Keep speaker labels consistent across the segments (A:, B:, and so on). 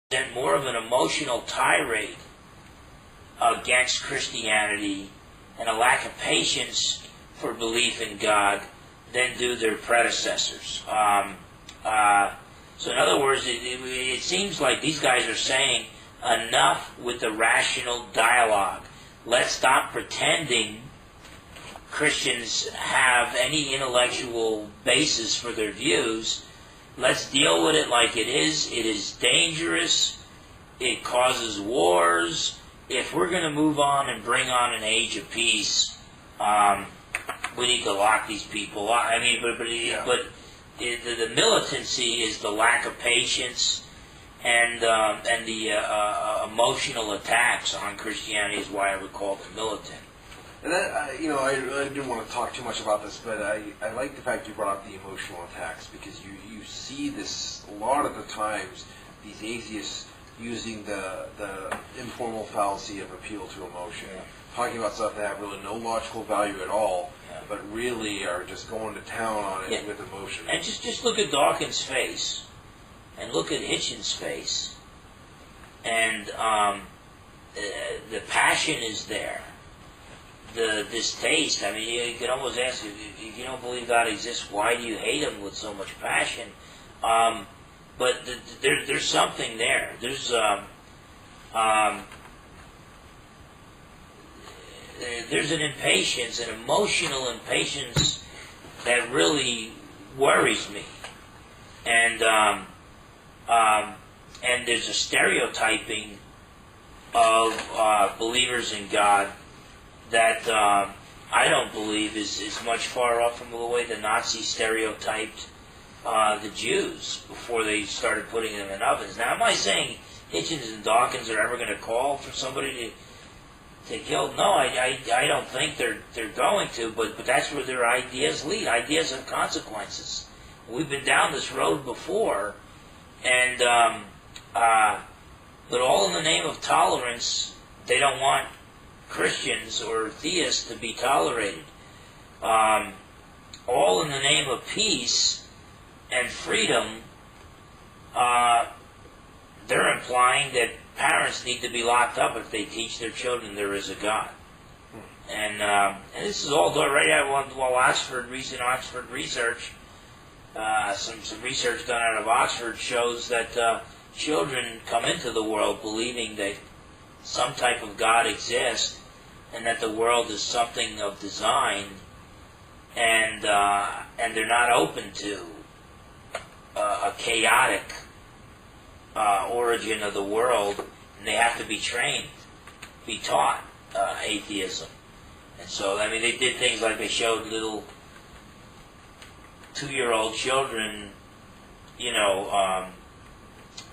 A: than more of an emotional tirade against Christianity and a lack of patience for belief in God than do their predecessors. So in other words, it seems like these guys are saying enough with the rational dialogue. Let's stop pretending Christians have any intellectual basis for their views. Let's deal with it like it is. It is dangerous. It causes wars. If we're going to move on and bring on an age of peace, we need to lock these people up. I mean, but the militancy is the lack of patience, and the emotional attacks on Christianity is why I would call them militant.
B: And I didn't want to talk too much about this, but I like the fact you brought up the emotional attacks, because you see this a lot of the times, these atheists using the informal fallacy of appeal to emotion, talking about stuff that have really no logical value at all, but really are just going to town on it with emotion.
A: And just look at Dawkins' face, and look at Hitchens' face, and the passion is there. The distaste. I mean, you can almost ask, if you don't believe God exists, why do you hate Him with so much passion? But there's something there. There's an impatience, an emotional impatience that really worries me, and there's a stereotyping of believers in God that I don't believe is much far off from the way the Nazis stereotyped the Jews before they started putting them in ovens. Now, am I saying Hitchens and Dawkins are ever going to call for somebody to kill? No, I don't think they're going to, but that's where their ideas lead. Ideas have consequences. We've been down this road before, and but all in the name of tolerance. They don't want Christians or theists to be tolerated. All in the name of peace and freedom. They're implying that parents need to be locked up if they teach their children there is a God. And this is all done right out while recent Oxford research, some research done out of Oxford shows that children come into the world believing that some type of God exists, and that the world is something of design, and they're not open to a chaotic origin of the world, and they have to be trained, be taught atheism. And so, I mean, they did things like they showed little 2-year-old children,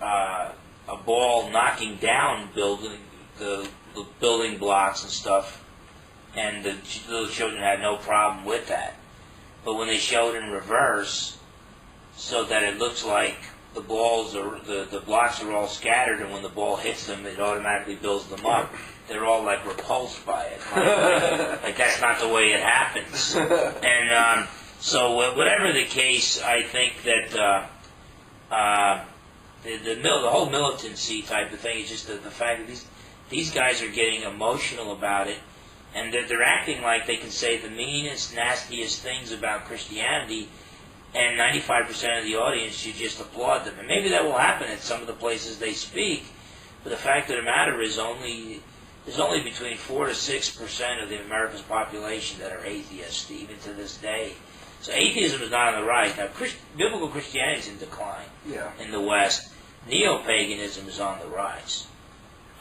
A: a ball knocking down the building blocks and stuff, and the little children had no problem with that. But when they showed in reverse, so that it looks like the blocks are all scattered, and when the ball hits them, it automatically builds them up, they're all like repulsed by it. Like that's not the way it happens. And so whatever the case, I think that the whole militancy type of thing is just the fact that these guys are getting emotional about it, and they're acting like they can say the meanest, nastiest things about Christianity, and 95% of the audience should just applaud them. And maybe that will happen at some of the places they speak, but the fact of the matter is there's only between 4 to 6% of the America's population that are atheists, even to this day. So atheism is not on the rise. Now, biblical Christianity is in decline in the West. Neo-paganism is on the rise.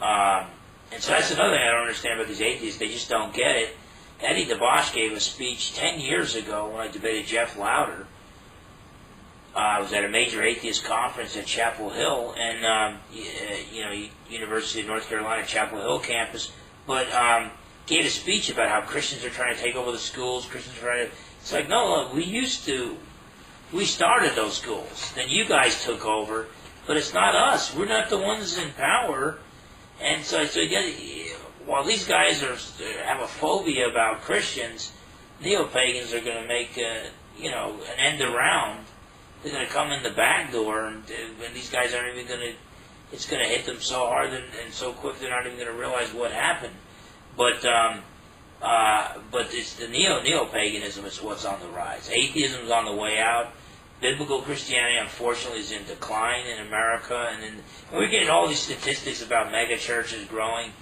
A: And so that's another thing I don't understand about these atheists. They just don't get it. Eddie DeBosch gave a speech 10 years ago when I debated Jeff Lauder. I was at a major atheist conference at Chapel Hill, and University of North Carolina, Chapel Hill campus, but gave a speech about how Christians are trying to take over the schools. Christians are trying to. It's like, no, we started those schools. Then you guys took over, but it's not us. We're not the ones in power. And so again, while these guys have a phobia about Christians, neo-pagans are going to make an end around. They're going to come in the back door, and these guys aren't even going to it's going to hit them so hard and so quick they're not even going to realize what happened. But it's the neo-paganism is what's on the rise. Atheism is on the way out. Biblical Christianity, unfortunately, is in decline in America, and we're getting all these statistics about mega churches growing.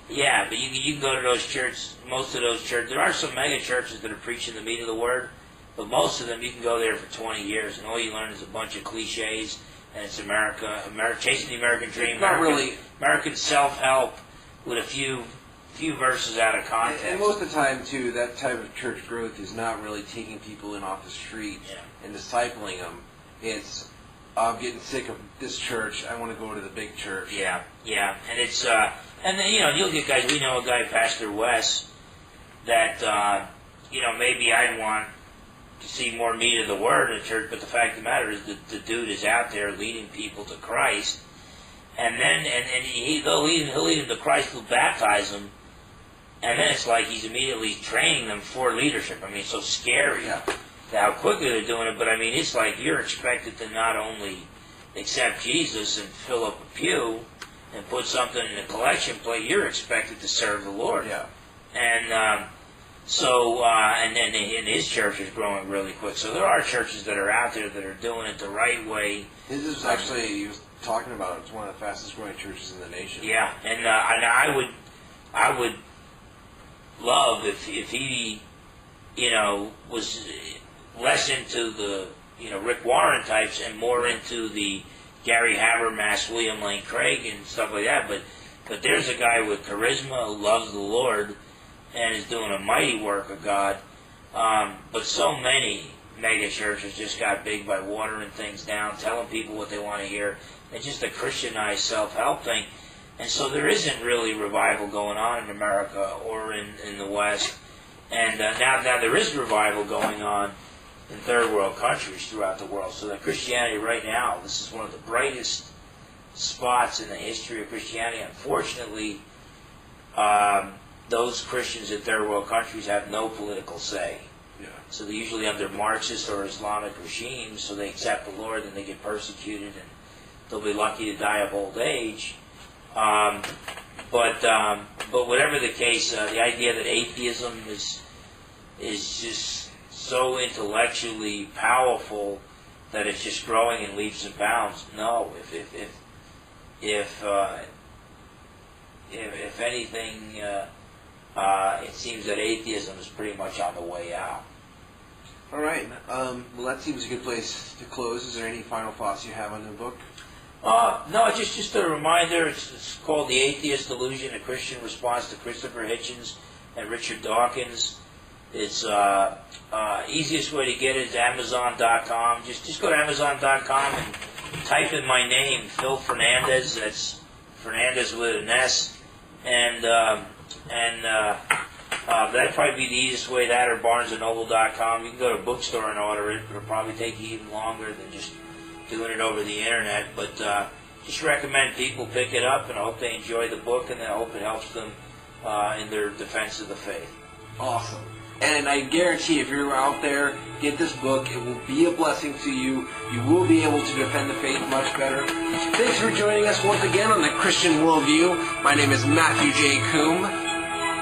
A: Yeah, but you can go to those churches, most of those churches. There are some mega churches that are preaching the meat of the word, but most of them you can go there for 20 years, and all you learn is a bunch of cliches, and it's America chasing the American dream, American self-help with a few verses out of context.
B: And most of the time, too, that type of church growth is not really taking people in off the street and discipling them. It's, I'm getting sick of this church, I want to go to the big church.
A: Yeah, and it's, and then, you'll get guys, we know a guy, Pastor Wes, that, maybe I'd want to see more meat of the word in the church, but the fact of the matter is that the dude is out there leading people to Christ, and then, he'll lead them to Christ, he'll baptize them, and then it's like he's immediately training them for leadership. I mean, it's so scary how quickly they're doing it, but I mean, it's like you're expected to not only accept Jesus and fill up a pew and put something in a collection plate, you're expected to serve the Lord.
B: Yeah.
A: And and then his church is growing really quick. So there are churches that are out there that are doing it the right way.
B: This is actually, he was talking about, it's one of the fastest growing churches in the nation.
A: Yeah, and I would love if he, was less into the, Rick Warren types and more into the Gary Habermas, William Lane Craig and stuff like that. But there's a guy with charisma who loves the Lord and is doing a mighty work of God. But so many mega churches just got big by watering things down, telling people what they want to hear. It's just a Christianized self-help thing. And so there isn't really revival going on in America or in the West. And now there is revival going on in third world countries throughout the world. So that Christianity right now, this is one of the brightest spots in the history of Christianity. Unfortunately, those Christians in third world countries have no political say.
B: Yeah.
A: So they're usually under Marxist or Islamic regimes, so they accept the Lord and they get persecuted and they'll be lucky to die of old age. But whatever the case, the idea that atheism is just so intellectually powerful that it's just growing in leaps and bounds. No, if anything, it seems that atheism is pretty much on the way out.
B: All right. Well, that seems a good place to close. Is there any final thoughts you have on the book?
A: No, just a reminder. It's called The Atheist, Delusion, A Christian Response to Christopher Hitchens and Richard Dawkins. It's easiest way to get it is Amazon.com. Just go to Amazon.com and type in my name, Phil Fernandes. That's Fernandes with an S, and that'd probably be the easiest way. That or BarnesandNoble.com. You can go to a bookstore and order it. It'll probably take you even longer than just doing it over the internet. But just recommend people pick it up, and I hope they enjoy the book, and I hope it helps them in their defense of the faith.
B: Awesome. And I guarantee if you're out there, get this book. It will be a blessing to you. You will be able to defend the faith much better. Thanks for joining us once again on the Christian Worldview. My name is Matthew J. Coombe,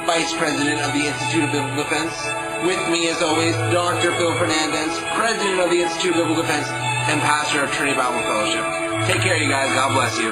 B: Vice President of the Institute of Biblical Defense. With me, as always, Dr. Phil Fernandes, President of the Institute of Biblical Defense and Pastor of Trinity Bible Fellowship. Take care, you guys. God bless you.